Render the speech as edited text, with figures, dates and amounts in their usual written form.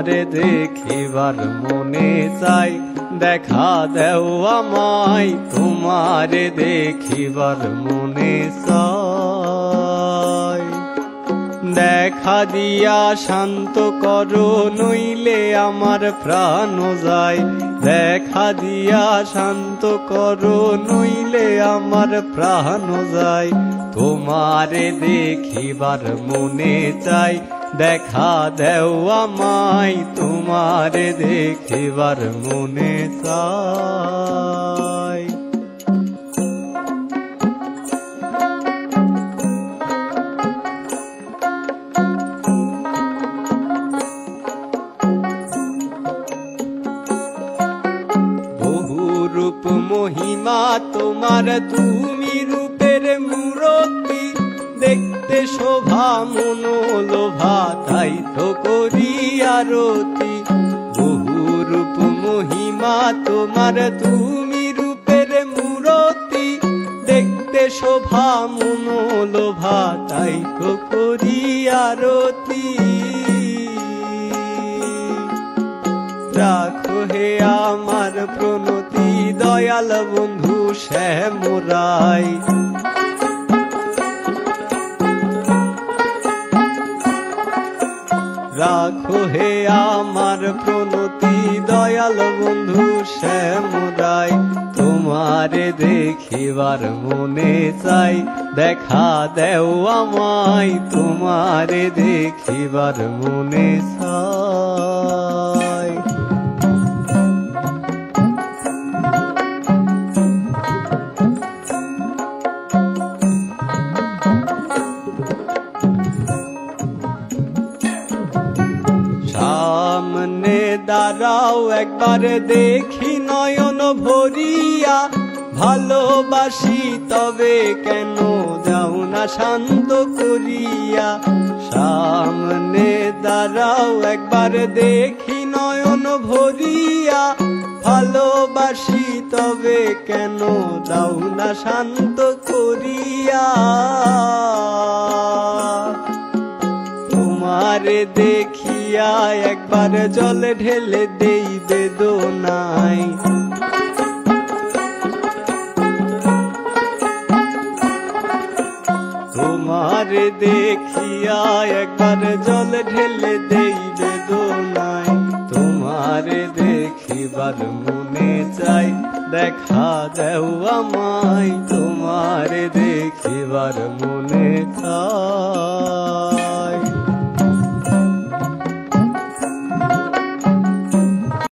তোমারে দেখিবার মনে চাই, দেখা দেও আমায় তোমারে দেখিবার মনে চাই। দেখা দিয়া শান্ত করো নইলে আমার প্রাণ যায়, দেখা দিয়া শান্ত করো নইলে আমার প্রাণ যায়। তোমারে দেখিবার মনে চাই, দেখা দেও আমায় তোমারে দেখিবার মনে চাই। রূপ মহিমা তোমার, তুমি রূপের মূরতি, দেখতে শোভা মনোলোভা তাই তো করি আরতি। বহু রূপ মহিমা তোমার, তুমি রূপের মূরতি, দেখতে শোভা মনোলোভা তাই তো করি আরতি। রাখো হে আমার প্রণতি দয়াল বন্ধু শ্যামরাই, রাখো হে আমার প্রণতি দয়াল বন্ধু শ্যামরাই। তোমারে দেখিবার মনে চাই, দেখা দেও আমায় তোমারে দেখিবার মনে চাই। সামনে দাঁড়াও একবার দেখি নয়ন ভরিয়া, ভালোবাসি তবে কেন যাও না শান্ত করিয়া। সামনে দাঁড়াও একবার দেখি নয়ন ভরিয়া, ভালোবাসি তবে কেন যাও না শান্ত করিয়া। তোমারে দেখিয়া একবার জলে ঢেলে দেই বেদনায়, তোমারে দেখিয়া একবার জলে ঢেলে দেই বেদনায়। তোমারে দেখিবার মনে চাই, দেখা দেও আমায় তোমারে দেখিবার মনে চাই।